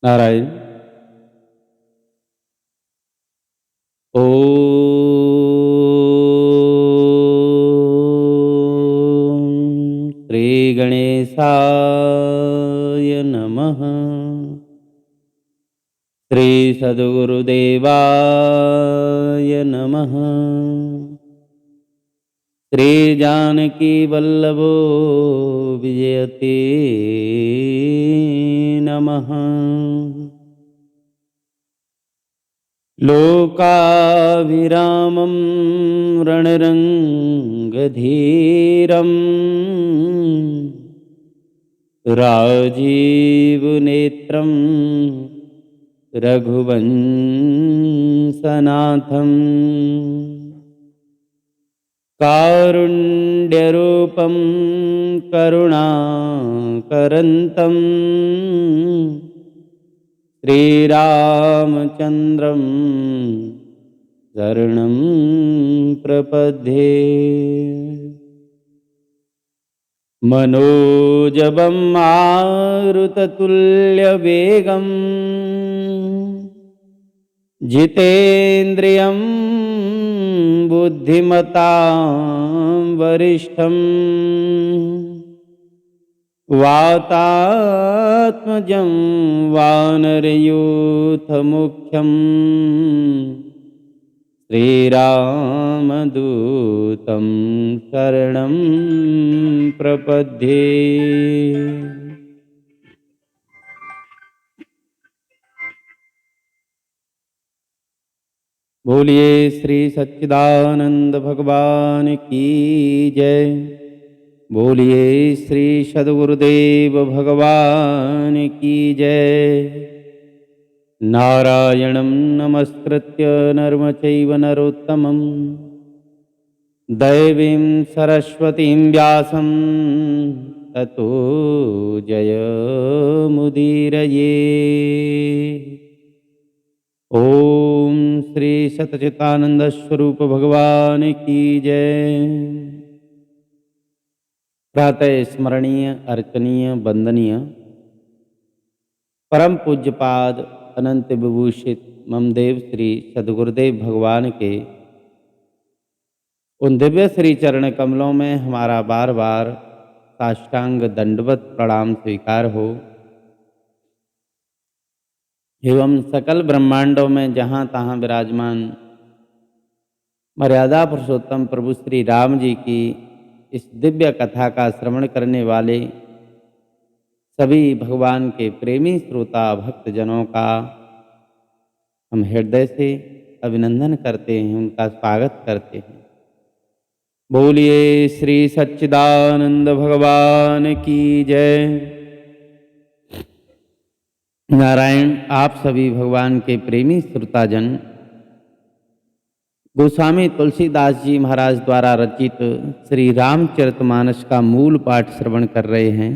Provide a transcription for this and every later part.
नारायण। ओम श्री गणेशाय नमः। श्री सद्गुरुदेवाय नमः। श्री जानकी वल्लभो विजयते नमः। लोकाभिरामं रणरङ्गधीरम् राजीवनेत्रं रघुवंशनाथम् कारुण्यरूपं करुणाकरन्तं श्रीरामचन्द्रं शरणं प्रपद्ये। मनोजवं मारुततुल्यवेगं जितेन्द्रियं बुद्धिमतां वरिष्ठं वातात्मजं वानरयूथमुख्यं श्रीरामदूतं शरणं प्रपद्ये। बोलिए श्री सच्चिदानंद भगवान की जय। बोलिए श्री सद्गुरुदेव भगवान की जय। नारायणं नमस्कृत्य नरं चैव नरोत्तमं दैवीं सरस्वतीं व्यासं ततो जयमुदीरये। ओम श्री सच्चिदानंद स्वरूप भगवान की जय। प्रातः स्मरणीय, अर्चनीय, वंदनीय परम पूज्यपाद अनंत विभूषित ममदेव श्री सद्गुरुदेव भगवान के उन दिव्य श्री चरण कमलों में हमारा बार बार साष्टांग दंडवत प्रणाम स्वीकार हो एवं सकल ब्रह्मांडों में जहाँ तहाँ विराजमान मर्यादा पुरुषोत्तम प्रभु श्री राम जी की इस दिव्य कथा का श्रवण करने वाले सभी भगवान के प्रेमी श्रोता भक्तजनों का हम हृदय से अभिनंदन करते हैं, उनका स्वागत करते हैं। बोलिए श्री सच्चिदानंद भगवान की जय। नारायण, आप सभी भगवान के प्रेमी श्रोताजन गोस्वामी तुलसीदास जी महाराज द्वारा रचित श्री रामचरितमानस का मूल पाठ श्रवण कर रहे हैं,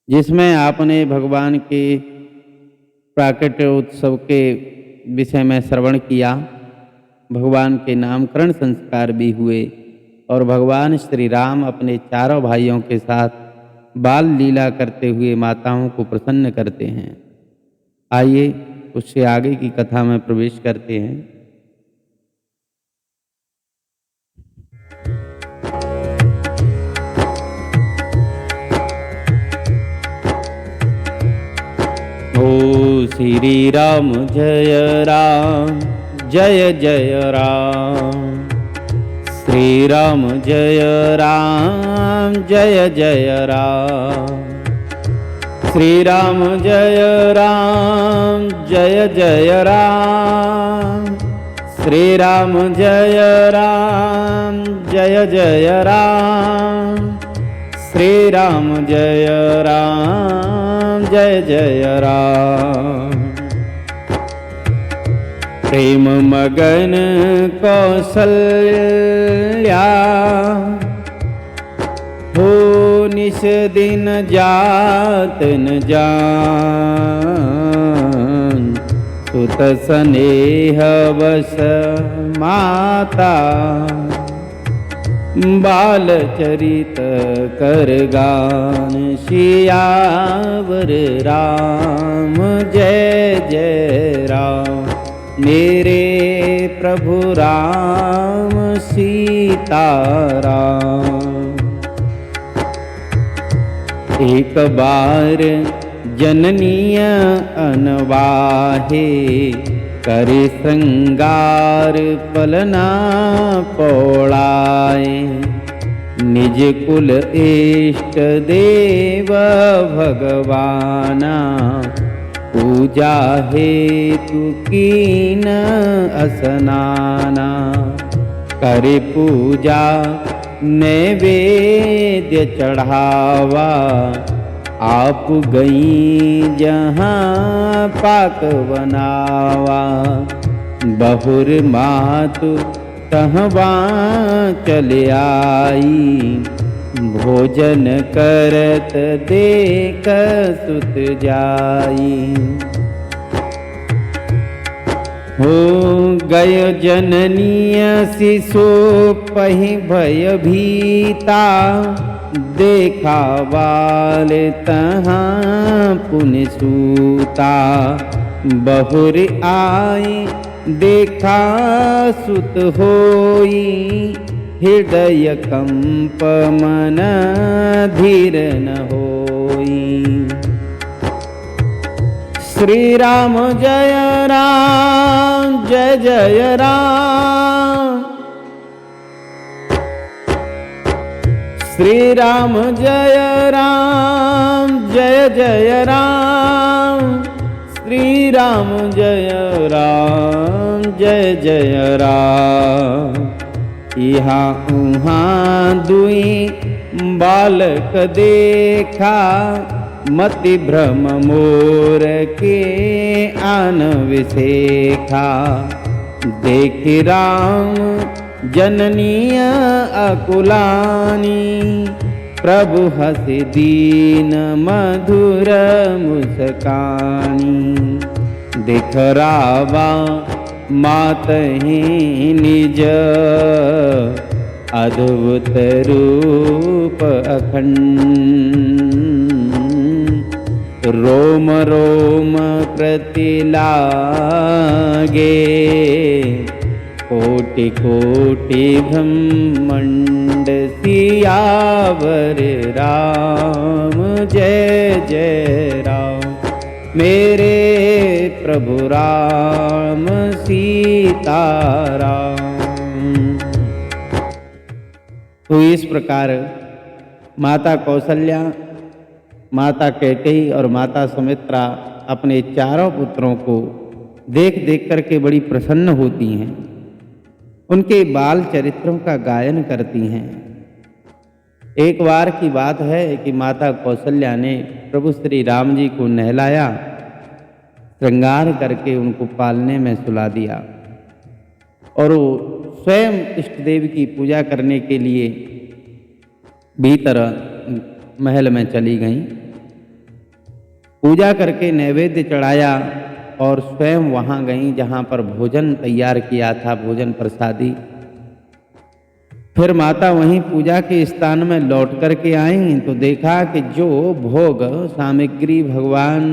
जिसमें आपने भगवान के प्राकट्य उत्सव के विषय में श्रवण किया। भगवान के नामकरण संस्कार भी हुए और भगवान श्री राम अपने चारों भाइयों के साथ बाल लीला करते हुए माताओं को प्रसन्न करते हैं। आइए उससे आगे की कथा में प्रवेश करते हैं। ओ श्री राम जय राम जय जय राम। श्री राम जय राम जय जय राम। श्री राम जय राम जय जय राम। श्री राम जय राम जय जय राम। श्री राम जय राम जय जय राम। प्रेम मगन कौशल्या हो निस दिन जात न जान। सुत स्नेह बस माता बाल चरित कर गान सियावर राम जय जय राम। मेरे प्रभु राम सीता राम। एक बार जननीय अनवाहे करे श्रृंगार पलना पौड़ाए। निज कुल इष्ट देव भगवाना पूजा हेतु कीन असनाना। करे पूजा नैवेद्य चढ़ावा आप गई जहाँ पाक बनावा। बहुर मातु कहवा चले आई भोजन करत देख सुत जाई। हो गय जननीय शिशु पहि भय भीता। देखा बाल तहाँ पुण्य सूता। बहुर आई देखा सुत होई हृदय कंप मन धीर न होई। श्री राम जय राम जय जय राम। श्री राम जय राम जय जय राम। श्री राम जय राम जय जय राम। यहाँ उहाँ दुई बालक देखा मति भ्रम मोर के आन विसेखा। देख राम जननीय अकुलानी प्रभु हसी दीन मधुर मुस्कानी। देख रावा मातहि निज अद्भुत रूप अखंड। रोम रोम प्रति लागे कोटि कोटि ब्रह्मंड। सियावर राम जय जय राम। मेरे प्रभु राम सीता राम। तो इस प्रकार माता कौशल्या, माता कैकेयी और माता सुमित्रा अपने चारों पुत्रों को देख देख करके बड़ी प्रसन्न होती हैं। उनके बाल चरित्रों का गायन करती हैं। एक बार की बात है कि माता कौशल्या ने प्रभु श्री राम जी को नहलाया, श्रृंगार करके उनको पालने में सुला दिया और वो स्वयं इष्ट देव की पूजा करने के लिए भीतर महल में चली गईं। पूजा करके नैवेद्य चढ़ाया और स्वयं वहाँ गईं जहाँ पर भोजन तैयार किया था, भोजन प्रसादी। फिर माता वहीं पूजा के स्थान में लौट करके आईं तो देखा कि जो भोग सामग्री भगवान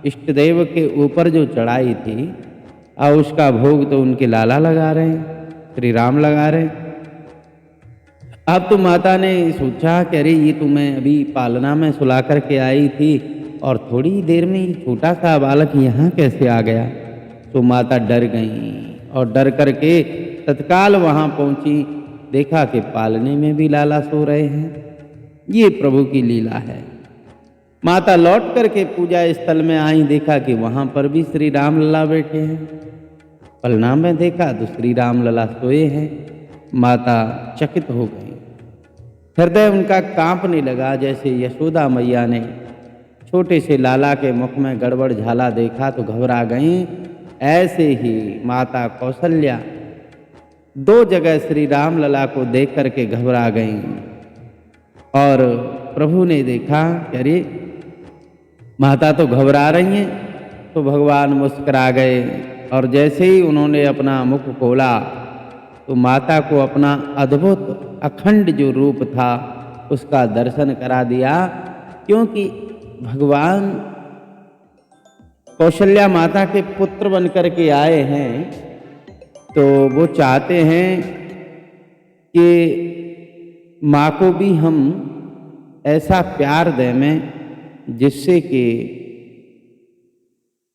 इष्ट देव के ऊपर जो चढ़ाई थी और उसका भोग तो उनके लाला लगा रहे हैं, श्री राम लगा रहे हैं। अब तो माता ने सोचा कि अरे ये तो मैं अभी पालना में सुला करके आई थी और थोड़ी देर में ये छोटा सा बालक यहाँ कैसे आ गया। तो माता डर गई और डर करके तत्काल वहाँ पहुँची। देखा कि पालने में भी लाला सो रहे हैं। ये प्रभु की लीला है। माता लौट करके पूजा स्थल में आई, देखा कि वहाँ पर भी श्री राम लला बैठे हैं। पलना में देखा तो श्री राम लला सोए हैं। माता चकित हो गई, हृदय उनका कांपने लगा। जैसे यशोदा मैया ने छोटे से लाला के मुख में गड़बड़ झाला देखा तो घबरा गईं, ऐसे ही माता कौशल्या दो जगह श्री राम लला को देख करके घबरा गईं। और प्रभु ने देखा कि अरे माता तो घबरा रही हैं, तो भगवान मुस्कुरा गए और जैसे ही उन्होंने अपना मुख खोला तो माता को अपना अद्भुत अखंड जो रूप था उसका दर्शन करा दिया। क्योंकि भगवान कौशल्या माता के पुत्र बनकर के आए हैं, तो वो चाहते हैं कि माँ को भी हम ऐसा प्यार दें में जिससे कि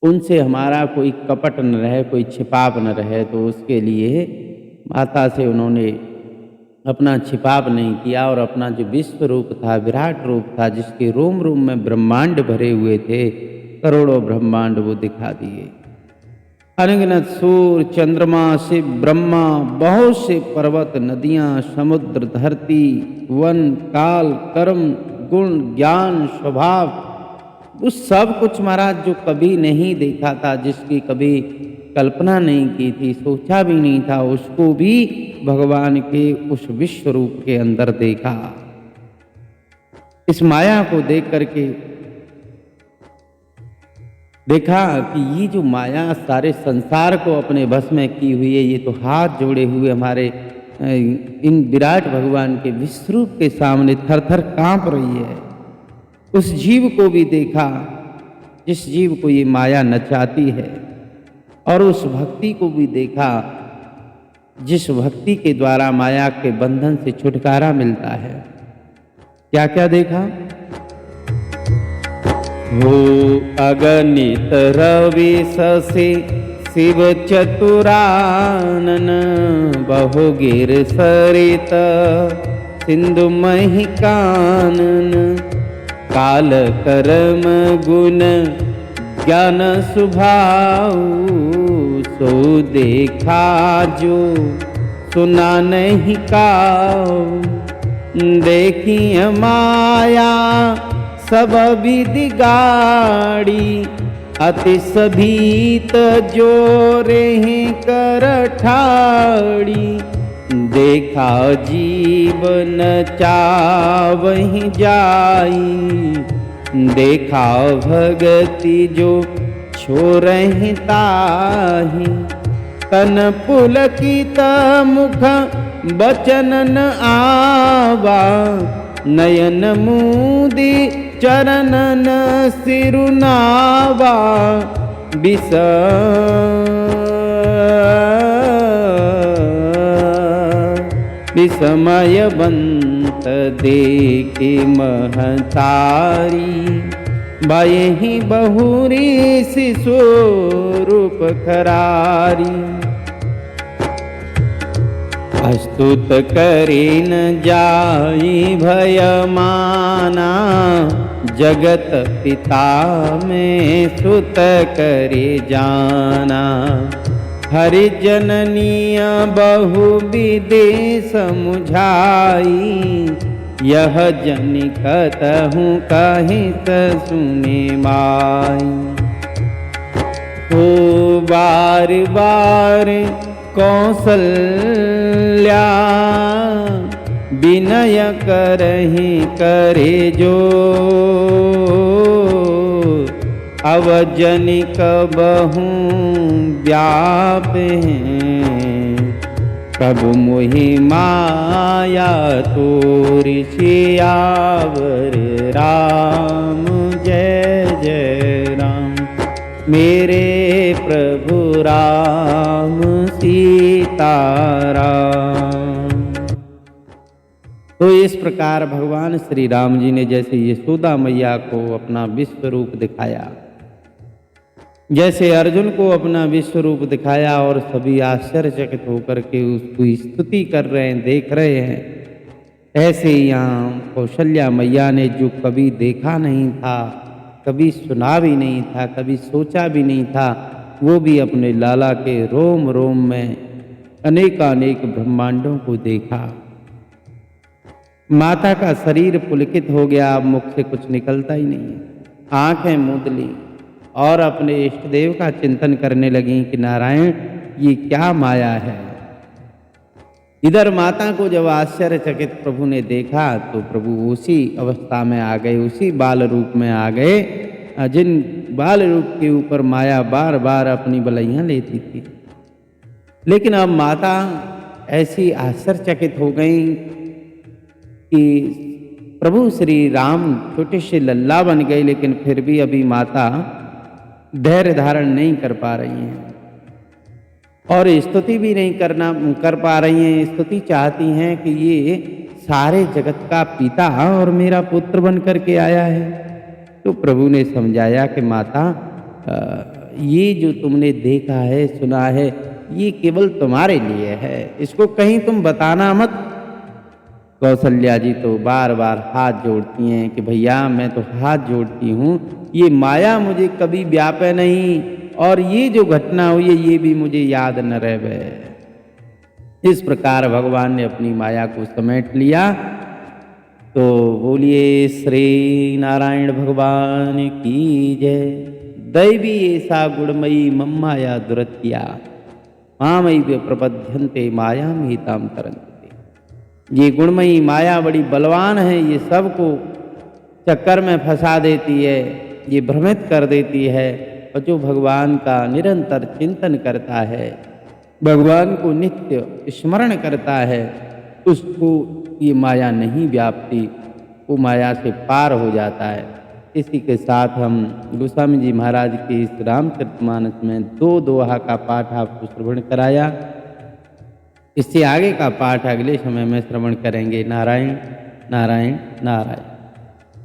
उनसे हमारा कोई कपट न रहे, कोई छिपाव न रहे। तो उसके लिए माता से उन्होंने अपना छिपाव नहीं किया और अपना जो विश्व रूप था, विराट रूप था, जिसके रोम रोम में ब्रह्मांड भरे हुए थे, करोड़ों ब्रह्मांड वो दिखा दिए। अनगिनत सूर्य, चंद्रमा, शिव, ब्रह्मा, बहुत से पर्वत, नदियाँ, समुद्र, धरती, वन, काल, कर्म, गुण, ज्ञान, स्वभाव, उस सब कुछ महाराज जो कभी नहीं देखा था, जिसकी कभी कल्पना नहीं की थी, सोचा भी नहीं था, उसको भी भगवान के उस विश्व रूप के अंदर देखा। इस माया को देख करके देखा कि ये जो माया सारे संसार को अपने बस में की हुई है, ये तो हाथ जोड़े हुए हमारे इन विराट भगवान के विश्वरूप के सामने थर थर कांप रही है। उस जीव को भी देखा जिस जीव को ये माया नचाती है, और उस भक्ति को भी देखा जिस भक्ति के द्वारा माया के बंधन से छुटकारा मिलता है। क्या क्या देखा? हो अगणित रवि शशि शिव चतुरानन, बहुगिर सरित सिंधु मही कानन, काल कर्म गुण ज्ञान सुभाऊ, सो देखा जो सुना नहीं काऊ, देखी माया सब विधि गाड़ी, अति सभीत जोरे कर ठाड़ी, देखा जीवन चावहि जाई, देखा भगति जो छोरहि ताहि, तन पुलकित मुख बचन न आवा, नयन मूदी चरणन सिरुनावा, विस्मयवंत देखे महतारी, बायहि बहुरी शिशु रूप खरारी, अस्तुत करे न जाई भय माना, जगत पिता में सुत करे जाना, हरि जननीय बहु विधि समुझाई, यह जनिकत हूँ कहित सुने माई, ओ बार बार कौसल्या विनय करहि करे जो, अवजनिक बहु व्याप हैं, प्रभु मोहि माया तोरि सियावर राम, जय जय राम, मेरे प्रभु राम सीताराम। तो इस प्रकार भगवान श्री राम जी ने जैसे यशोदा मैया को अपना विश्व रूप दिखाया, जैसे अर्जुन को अपना विश्व रूप दिखाया और सभी आश्चर्यचकित होकर के उसकी स्तुति कर रहे हैं, देख रहे हैं, ऐसे ही यहाँ कौशल्या मैया ने जो कभी देखा नहीं था, कभी सुना भी नहीं था, कभी सोचा भी नहीं था, वो भी अपने लाला के रोम रोम में अनेकानेक ब्रह्मांडों को देखा। माता का शरीर पुलकित हो गया, अब मुख से कुछ निकलता ही नहीं है, आंखें मूंद ली और अपने इष्ट देव का चिंतन करने लगी कि नारायण ये क्या माया है। इधर माता को जब आश्चर्यचकित प्रभु ने देखा तो प्रभु उसी अवस्था में आ गए, उसी बाल रूप में आ गए जिन बाल रूप के ऊपर माया बार बार अपनी बलैयाँ लेती थी। लेकिन अब माता ऐसी आश्चर्यचकित हो गई कि प्रभु श्री राम छोटे से लल्ला बन गए, लेकिन फिर भी अभी माता धैर्य धारण नहीं कर पा रही हैं और स्तुति भी नहीं कर पा रही हैं। स्तुति चाहती हैं कि ये सारे जगत का पिता और मेरा पुत्र बन करके आया है। तो प्रभु ने समझाया कि माता, ये जो तुमने देखा है, सुना है, ये केवल तुम्हारे लिए है, इसको कहीं तुम बताना मत। कौशल्या जी तो बार बार हाथ जोड़ती हैं कि भैया मैं तो हाथ जोड़ती हूँ, ये माया मुझे कभी व्यापे नहीं और ये जो घटना हुई है ये भी मुझे याद न रहे। इस प्रकार भगवान ने अपनी माया को समेट लिया। तो बोलिए श्री नारायण भगवान की जय। दैवी ऐसा गुणमयी मम माया दुरत्या मामयि प्रपद्यन्ते माया हिताम तरन्ते। ये गुणमयी माया बड़ी बलवान है, ये सबको चक्कर में फंसा देती है, ये भ्रमित कर देती है। और जो भगवान का निरंतर चिंतन करता है, भगवान को नित्य स्मरण करता है, उसको ये माया नहीं व्यापती, वो माया से पार हो जाता है। इसी के साथ हम गोस्वामी जी महाराज के इस रामचरितमानस में 2 दोहा का पाठ आपको श्रवण कराया। इससे आगे का पाठ अगले समय में श्रवण करेंगे। नारायण नारायण नारायण।